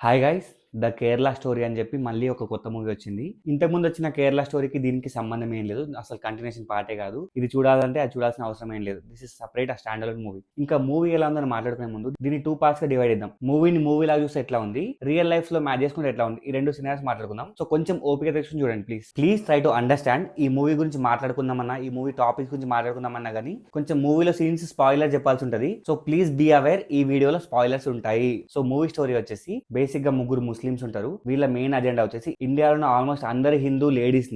Hi guys the Kerala story అని చెప్పి మళ్ళీ ఒక కొత్త మూవీ వచ్చింది. ఇంతకుముందు వచ్చిన కేరళ స్టోరీకి దీనికి సంబంధం ఏం లేదు, అసలు కంటిన్యూషన్ పార్టే కాదు. ఇది చూడాలంటే అది చూడాల్సిన అవసరం ఏం లేదు. This is separate stand alone movie. ఇంకా మూవీ ఎలా ఉందని మాట్లాడుకునే ముందు దీన్ని 2 పార్ట్స్ గా డివైడ్ చేద్దాం. మూవీని మూవీ లాగా చూస్తే ఎట్లా ఉంది, రియల్ లైఫ్ లో మ్యాచ్ చేసుకుంటే ఎట్లా ఉంది, ఈ రెండు సినారీస్ మాట్లాడుకుందాం. సో కొంచెం ఓపిక తెచ్చుకుని చూడండి please. Please try to understand. ఈ మూవీ గురించి మాట్లాడుకుందామన్నా, ఈ మూవీ టాపిక్స్ గురించి మాట్లాడుకుందామన్నా కానీ కొంచెం మూవీలో సీన్స్ స్పాయిలర్ చెప్పాల్సి ఉంటుంది. సో ప్లీజ్ బీ అవేర్, ఈ వీడియోలో స్పాయిలర్స్ ఉంటాయి. సో మూవీ స్టోరీ వచ్చేసి బేసిక్ గా ముగ్గురు ముస్లిమ్స్ ఉంటారు. వీళ్ళ మెయిన్ అజెండా వచ్చేసి ఇండియాలో ఆల్మోస్ట్ అందరి హిందూ లేడీస్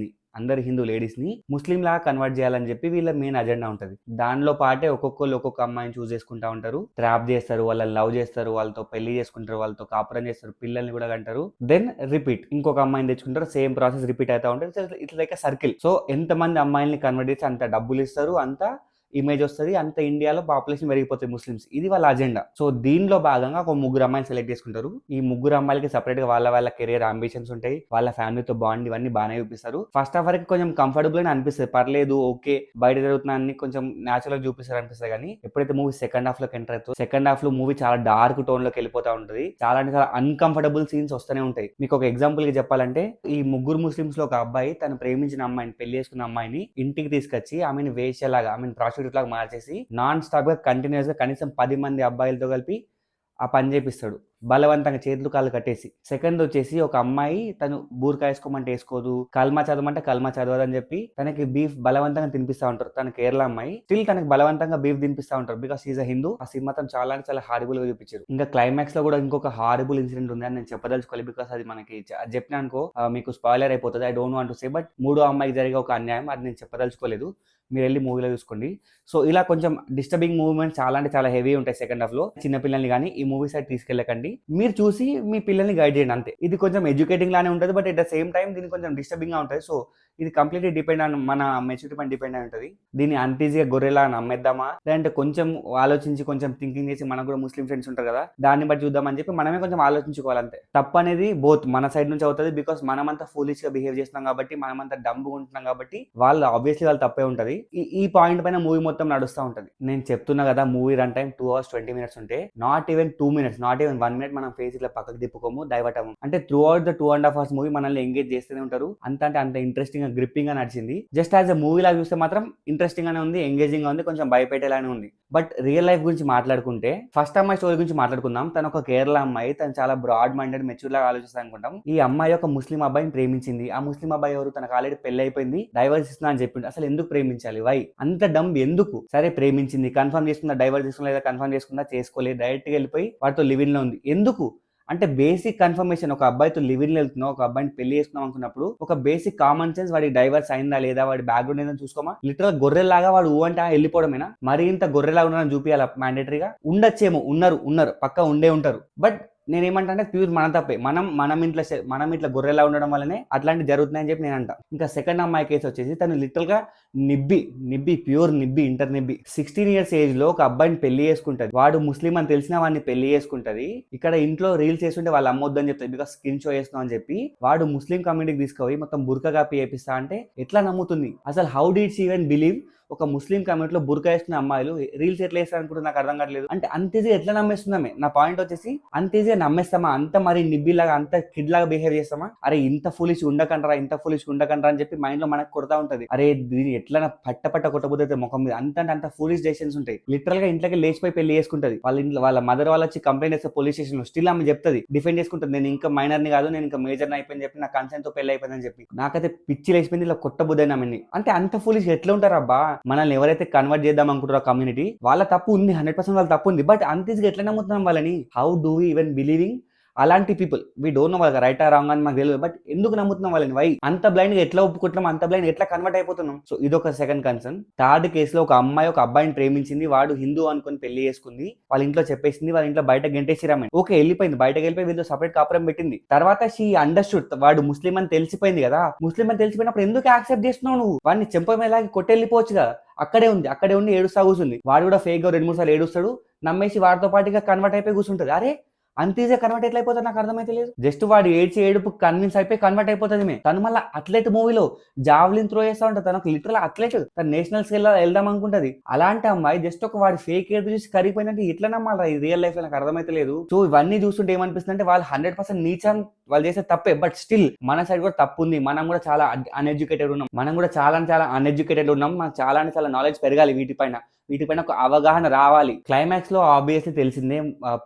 ని ముస్లిం లాగా కన్వర్ట్ చేయాలని చెప్పి వీళ్ళ మెయిన్ అజెండా ఉంటది. దానిలో పాటే ఒక్కొక్కరు ఒక్కొక్క అమ్మాయిని చూస్ చేసుకుంటా ఉంటారు, ట్రాప్ చేస్తారు, వాళ్ళని లవ్ చేస్తారు, వాళ్ళతో పెళ్లి చేసుకుంటారు, వాళ్ళతో కాపురం చేస్తారు, పిల్లల్ని కూడా కంటారు. దెన్ రిపీట్ ఇంకొక అమ్మాయిని తెచ్చుకుంటారు, సేమ్ ప్రాసెస్ రిపీట్ అవుతా ఉంటుంది. It's like circle. సో ఎంతమంది అమ్మాయిల్ని కన్వర్ట్ చేసి అంత డబ్బులు ఇస్తారు, అంత ఇమేజ్ వస్తుంది, అంత ఇండియాలో పాపులేషన్ పెరిగిపోతుంది ముస్లిమ్స్. ఇది వాళ్ళ అజెండా. సో దీనిలో భాగంగా ఒక ముగ్గురు అమ్మాయిని సెలెక్ట్ చేసుకుంటారు. ఈ ముగ్గురు అమ్మాయిలకి సెపరేట్ గా వాళ్ళ కెరియర్ అంబిషన్స్ ఉంటాయి, వాళ్ళ ఫ్యామిలీతో బాండ్ ఇవన్నీ బాగానే చూపిస్తారు. ఫస్ట్ హాఫ్ వరకు కొంచెం కంఫర్టబుల్ అని అనిపిస్తుంది, పర్లేదు ఓకే బయట జరుగుతున్న అన్ని కొంచెం న్యాచురల్ గా చూపిస్తారు అనిపిస్తుంది. కానీ ఎప్పుడైతే మూవీ సెకండ్ హాఫ్ లోకి ఎంటర్ అవుతుందో సెకండ్ హాఫ్ లో మూవీ చాలా డార్క్ టోన్ లోకి వెళ్ళిపోతా ఉంటుంది. చాలా అంటే చాలా అన్కంఫర్టబుల్ సీన్స్ వస్తూనే ఉంటాయి. మీకు ఒక ఎగ్జాంపుల్ గా చెప్పాలంటే, ఈ ముగ్గురు ముస్లిమ్స్ లో ఒక అబ్బాయి తను ప్రేమించిన అమ్మాయిని, పెళ్లి చేసుకున్న అమ్మాయిని ఇంటికి తీసుకొచ్చి ఆమెను వేశ్యలాగా, ఆమెను ప్రాస్టిట్యూట్ లాగా మార్చేసి నాన్ స్టాప్ గా కంటిన్యూస్ గా కనీసం 10 మంది అబ్బాయిలతో కలిపి ఆ పని చేపిస్తాడు, బలవంతంగా చేతులు కాళ్ళు కట్టేసి. సెకండ్ వచ్చేసి ఒక అమ్మాయి తను బూర్కా వేసుకోమంటే వేసుకోదు, కల్మా చదవమంటే కల్మా చదవదు అని చెప్పి తనకి బీఫ్ బలవంతంగా తినిపిస్తా ఉంటారు. తన కేరళ అమ్మాయి స్టిల్ తనకి బలవంతంగా బీఫ్ తినిపిస్తా ఉంటారు, బికాస్ ఈజ్ అ హిందూ. ఆ సినిమా తను చాలా అంటే చాలా హారిబుల్ గా చూపించారు. ఇంకా క్లైమాక్స్ లో కూడా ఇంకొక హారిబుల్ ఇన్సిడెంట్ ఉంది అని నేను చెప్పదలుచుకోవాలి, బికాస్ అది మనకి చెప్పినా అనుకో మీకు స్పాయిలర్ అయిపోతుంది. I don't want to say, but మూడో అమ్మాయికి జరిగే ఒక అన్యాయం అది నేను చెప్పదలుచుకోలేదు, మీరు వెళ్ళి మూవీలో చూసుకోండి. సో ఇలా కొంచెం డిస్టర్బింగ్ మూవ్మెంట్ చాలా అంటే చాలా హెవీ ఉంటాయి సెకండ్ హాఫ్ లో. చిన్న పిల్లల్ని కానీ ఈ మూవీ సైడ్ తీసుకెళ్ళకండి, మీరు చూసి మీ పిల్లల్ని గైడ్ చేయండి అంతే. ఇది కొంచెం ఎడ్యుకేటింగ్ లానే ఉంటుంది, but at the same time దీనికి కొంచెం డిస్టర్బింగ్ గా ఉంటుంది. సో ఇది కంప్లీట్లీ డిపెండ్ ఆన్ మన మెచ్యూరిటీ పైన డిపెండ్ అయి ఉంటుంది. దీన్ని అంతీజీగా గొర్రెలా నమ్మేద్దామా, లేదంటే కొంచెం ఆలోచించి కొంచెం థింకింగ్ చేసి, మనకు కూడా ముస్లిం ఫ్రెండ్స్ ఉంటారు కదా, దాన్ని బట్టి చూద్దామని చెప్పి మనమే కొంచెం ఆలోచించుకోవాలంతే. తప్పు అనేది బోత్ మన సైడ్ నుంచి అవుతుంది, బికాస్ మనమంతా ఫూలిష్ గా బిహేవ్ చేస్తున్నాం కాబట్టి, మనమంతా డంబుగా ఉంటున్నాం కాబట్టి వాళ్ళు ఆబ్వియస్లీ వాళ్ళు తప్పే ఉంటుంది. ఈ పాయింట్ పైన మూవీ మొత్తం నడుస్తూ ఉంటుంది. నేను చెప్తున్నా కదా, movie run time 2 hours 20 minutes ఉంటే not even 2 minutes, not even 1 minute మనం ఫేస్ ఇట్లా పక్కకు తిప్పుకోము, డైవర్ట్ అవ్వము. అంటే through out the 2.5 hours movie మనల్ని ఎంగేజ్ చేస్తూనే ఉంటారు. అంటే అంత ఇంట్రెస్టింగ్ గా గ్రిప్పింగ్ గా నడిచింది. జస్ట్ యాజ్ అ మూవీ లాగా చూస్తే మాత్రం ఇంట్రెస్టింగ్ గానే ఉంది, ఎంగేజింగ్ గా ఉంది, కొంచెం భయపెట్టేలానే ఉంది. బట్ రియల్ లైఫ్ గురించి మాట్లాడుకుంటే, ఫస్ట్ అమ్మాయి స్టోరీ గురించి మాట్లాడుకుందాం. తను ఒక కేరళ అమ్మాయి, తను చాలా బ్రాడ్ మైండెడ్ మెచ్యూర్ లాగా ఆలోచిస్తా అనుకుంటాం. ఈ అమ్మాయి ఒక ముస్లిం అబ్బాయిని ప్రేమించింది. ఆ ముస్లిం అబ్బాయి ఎవరు, తనకు ఆల్రెడీ పెళ్లి అయిపోయింది, డైవర్స్ ఇస్తున్నా అని చెప్పిండు. అసలు ఎందుకు ప్రేమించాలి, వై అంత డమ్ ఎందుకు? సరే ప్రేమించింది, కన్ఫర్మ్ చేసుకుందా, డైవర్స్ తీసుకున్నా లేదా కన్ఫర్మ్ చేసుకుందా, చేసుకోలేదు, డైరెక్ట్ గా వెళ్ళిపోయి వాటితో లివిన్ లో ఉంది. ఎందుకు అంటే బేసిక్ కన్ఫర్మేషన్. ఒక అబ్బాయితో లివిన్ వెళ్తున్నావు, ఒక అబ్బాయిని పెళ్లి చేసుకున్నాం అనుకున్నప్పుడు ఒక బేసిక్ కామన్ సెన్స్, వాడి డైవర్స్ అయిందా లేదా, వాడి బ్యాక్గ్రౌండ్ ఏదైనా చూసుకోమా. లిటరల్ గొర్రెలాగా వాడు అంటే వెళ్ళిపోవడమేనా? మరి ఇంత గొర్రెలాగా ఉన్నారని చూపించాలా మ్యాండేటరీగా? ఉండొచ్చేమో, ఉన్నారు పక్కా ఉండే ఉంటారు. బట్ నేనేమంటే ప్యూర్ మన తప్పే, మనం ఇట్లా గొర్రెలా ఉండడం వల్లనే అట్లాంటి జరుగుతున్నాయని చెప్పి నేను అంటా. ఇంకా సెకండ్ అమ్మాయి కేసు వచ్చేసి తను లిటరల్ గా pure inter nibbi 16 years age లో ఒక అబ్బాయిని పెళ్లి చేసుకుంటది. వాడు ముస్లిం అని తెలిసిన వాడిని పెళ్లి చేసుకుంటది. ఇక్కడ ఇంట్లో రీల్స్ చేస్తుంటే వాళ్ళు అమ్మొద్దు అని చెప్తారు, బికాస్ స్కిన్ షో చేస్తున్నాం అని చెప్పి వాడు ముస్లిం కమ్యూనిటీకి తీసుకుపోయి మొత్తం బుర్కా కాపీ చేపిస్తా అంటే ఎట్లా నమ్ముతుంది అసలు? How did she even believe ఒక ముస్లిం కమ్యూనిటీలో బుర్కా వేస్తున్న అమ్మాయిలు రీల్స్ ఎట్లా వేస్తారు అనుకుంటే నాకు అర్థం కావట్లేదు. అంటే అంతేజీ ఎట్లా నమ్మేస్తున్నామే? నా పాయింట్ వచ్చేసి అంతేజీ నమ్మేస్తామా? అంత మరి నిబ్బిలాగా, అంత కిడ్ లాగా బిహేవ్ చేస్తామా? అరే ఇంత ఫూలిష్ ఉండకంటారా అని చెప్పి మైండ్ లో మనకు కొడతా ఉంటది. అరే దీన్ని ఎట్లా పట్ట కొట్టబోతే ముఖం మీద అంత ఫూలిష్ డెసిషన్స్ ఉంటాయి. లిటరల్ గా ఇంట్లోకి లేచిపోయి పెళ్లి చేసుకుంటది. వాళ్ళ మదర్ వాళ్ళు వచ్చి కంప్లైంట్ చేస్తే పోలీస్ స్టేషన్ లో స్టిల్ ఆమె చెప్తుంది, డిఫెండ్ చేసుకుంటుంది, నేను ఇంకా మైనర్ ని కాదు, నేను ఇంకా మేజర్ ని అయిపోయింది చెప్పి నా కన్సెంట్ తో పెళ్లి అయిపోయిందని చెప్పి. నాకైతే పిచ్చి లేచిపోయింది, ఇలా కొట్టబుద్దైనా అంటే అంత ఫూలిష్ ఎట్లా ఉంటారు అబ్బా? మనల్ని ఎవరైతే కన్వర్ట్ చేద్దాం అనుకుంటారో కమ్యూనిటీ, వాళ్ళ తప్పు ఉంది, 100% వాళ్ళ తప్పు ఉంది. బట్ అంత ఈజీగా ఎట్లా నమ్ముతున్నాం వాళ్ళని? How do we even believing అలాంటి పీపుల్? వీ డోంట్ నో వాళ్ళకి రైట్ ఆ రాంగ్ అని మాకు తెలియదు, బట్ ఎందుకు నమ్ముతున్నాం వాళ్ళని? వై అంత బ్లైండ్ గా ఎట్లా ఒప్పుకుంటున్నాం, అంత బ్లైండ్ ఎట్లా కన్వర్ట్ అయిపోతున్నాం? సో ఇదొక సెకండ్ కన్సర్న్. థర్డ్ కేసులో ఒక అమ్మాయి ఒక అబ్బాయిని ప్రేమించింది, వాడు హిందూ అనుకుని పెళ్లి చేసుకుంది, వాళ్ళ ఇంట్లో చెప్పేసింది, వాళ్ళ ఇంట్లో బయట గెంటేసిరామని. ఓకే వెళ్ళిపోయింది, బయటకు వెళ్ళిపోయి వీళ్ళు సపరేట్ కాపురం పెట్టింది. తర్వాత షీ అండర్స్టూడ్ వాడు ముస్లిం అని తెలిసిపోయింది కదా. ముస్లిం అని తెలిసిపోయినప్పుడు ఎందుకు యాక్సెప్ట్ చేస్తున్నావు నువ్వు? వాడిని చెంపమేలాగి కొట్టెళ్ళిపోవచ్చుగా. అక్కడే ఉండి ఏడుస్తా కూర్చుంది. వాడు కూడా ఫేక్ గా 2-3 సార్లు ఏడుస్తాడు, నమ్మేసి వాడితో పాటుగా కన్వర్ట్ అయిపోయి కూర్చుంటది. అరే అంత ఈజీగా కన్వర్ట్ ఎట్లా అయిపోతుంది నాకు అర్థమైతే లేదు. జస్ట్ వాడు ఏడుపు కన్విన్స్ అయిపోయి కన్వర్ట్ అయిపోతుంది. తను మళ్ళీ అథ్లెట్ మూవీలో జావ్లిన్ త్రో చేస్తా ఉంటుంది. తనకు లిటరల్ అథ్లెట్, తను నేషనల్ స్కేల్ వెళ్దాం అనుకుంటది. అలాంటి అమ్మాయి జస్ట్ ఒక వాడి ఫేక్ ఏడు చూసి కరిగిపోయిందంటే ఎట్లా నమ్మాలి ఈ రియల్ లైఫ్ లో, నాకు అర్థమైతే లేదు. సో ఇవన్నీ చూస్తుంటే ఏమనిపిస్తుంది అంటే వాళ్ళు 100% నీచం, వాళ్ళు చేసే తప్పే. బట్ స్టిల్ మన సైడ్ కూడా తప్పు ఉంది. మనం కూడా చాలా అన్ఎడ్యుకేటెడ్ ఉన్నాం. మనం కూడా చాలా అన్ఎడ్యుకేటెడ్ ఉన్నాం. మనకు చాలా నాలెడ్జ్ పెరగాలి వీటిపైన ఒక అవగాహన రావాలి. క్లైమాక్స్ లో ఆబ్వియస్లీ తెలిసిందే,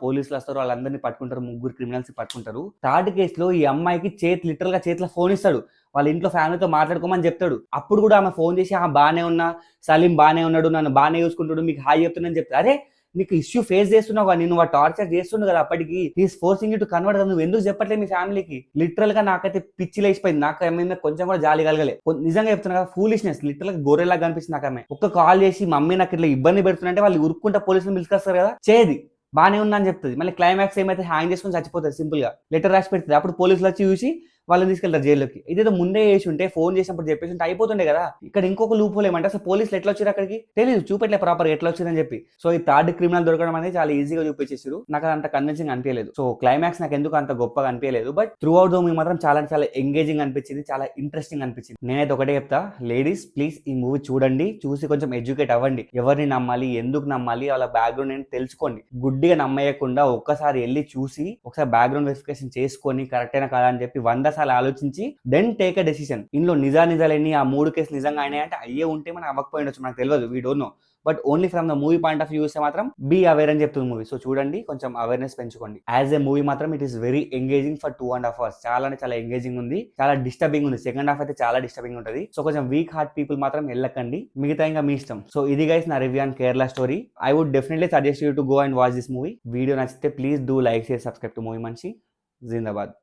పోలీసులు వస్తారు, వాళ్ళందరినీ పట్టుకుంటారు, 3 క్రిమినల్స్ పట్టుకుంటారు. థర్డ్ కేసులో ఈ అమ్మాయికి లిటరల్ గా చేతిలో ఫోన్ ఇస్తాడు, వాళ్ళ ఇంట్లో ఫ్యామిలీతో మాట్లాడుకోమని చెప్తాడు. అప్పుడు కూడా ఆమె ఫోన్ చేసి బానే ఉన్నా, సలీం బానే ఉన్నాడు, నన్ను బానే చూసుకుంటాడు, మీకు హాయ్ చెప్తున్నాను చెప్తాడు. అరే నీకు ఇష్యూ ఫేస్ చేస్తున్నావు, నేను టార్చర్ చేస్తుండు కదా అప్పటికి, he's forcing you to convert, నువ్వు ఎందుకు చెప్పట్లేదు మీ ఫ్యామిలీకి? లిటరల్ గా నాకైతే పిచ్చి లేచిపోయింది. నాకు ఆమె కొంచెం కూడా జాలి కలగలే. నిజంగా చెప్తున్నా కదా, ఫూలిష్నెస్, లిటరల్ గా గొర్రెలాగా కనిపిస్తుంది నాకు ఆమె. ఒక్క కాల్ చేసి మమ్మీ నాకు ఇట్లా ఇబ్బంది పెడుతుంటే వాళ్ళు ఉరుక్కుంటా పోలీసులు పిలుచుకొస్తారు కదా, చేది బానే ఉన్నా అని చెప్తుంది. మళ్ళీ క్లైమాక్స్ ఏమైతే హ్యాంగ్ చేసుకుని చచ్చిపోతుంది, సింపుల్ గా లెటర్ రాసి పెడుతుంది. అప్పుడు పోలీసులు వచ్చి చూసి వాళ్ళని తీసుకెళ్తారు జైల్లోకి. ఇదేదో ముందే చేసి ఉంటే, ఫోన్ చేసినప్పుడు చెప్పేసి ఉంటే అయిపోతుండే కదా. ఇక్కడ ఇంకొక లూప్ హోల్ ఏమంటే అసలు పోలీసులు ఎట్లా వచ్చారు అక్కడికి తెలియదు, చూపెట్టలే ప్రాపర్ ఎట్లా వచ్చిందని చెప్పి. సో ఈ థర్డ్ క్రిమినల్ దొరకడం అనేది చాలా ఈజీగా చూపించేసారు. నాకు అంత కన్విన్సింగ్ అనిపించలేదు. సో క్లైమాక్స్ నాకు ఎందుకు అంత గొప్పగా అనిపించలేదు. But through out the movie మాత్రం చాలా ఎంగేజింగ్ అనిపించింది, చాలా ఇంట్రెస్టింగ్ అనిపించింది. నేనైతే ఒకటే చెప్తా, లేడీస్ ప్లీజ్ ఈ మూవీ చూడండి, చూసి కొంచెం ఎడ్యుకేట్ అవ్వండి. ఎవరిని నమ్మాలి, ఎందుకు నమ్మాలి, వాళ్ళ బ్యాక్గ్రౌండ్ ఏంటి తెలుసుకోండి. గుడ్డిగా నమ్మేయకుండా ఒక్కసారి వెళ్ళి చూసి ఒకసారి బ్యాక్గ్రౌండ్ వెరిఫికేషన్ చేసుకొని కరెక్ట్ అయినా కదా అని చెప్పి 100 సార్లు ఆలోచించి దెన్ టేక్ అ డెసిషన్. ఇందులో నిజాలేని ఆ 3 కేసులు నిజంగా అయినాయి అంటే అయ్యే ఉంటే మనకు అవ్వకపోయిండొచ్చు, మనకు తెలియదు, we don't know. But only from the movie point of view చూస్తే మాత్రం బీ అవేర్ అని చెప్తుంది మూవీ. సో చూడండి, కొంచెం అవేర్నెస్ పెంచుకోండి. యాజ్ ఏ మూవీ మాత్రం it is very engaging for 2.5 hours. చాలా ఎంగేజింగ్ ఉంది, చాలా డిస్టర్బింగ్ ఉంది. సెకండ్ హాఫ్ అయితే చాలా డిస్టర్బింగ్ ఉంటుంది. సో కొంచెం వీక్ హార్ట్ పీపుల్ మాత్రం వెళ్ళకండి, మిగతా ఇంకా మీ ఇష్టం. సో ఇది గైస్ నా review on Kerala story. I would definitely suggest you to go and watch this movie. Video నచ్చితే please do like, share, subscribe to movie మంచి. జిందాబాద్.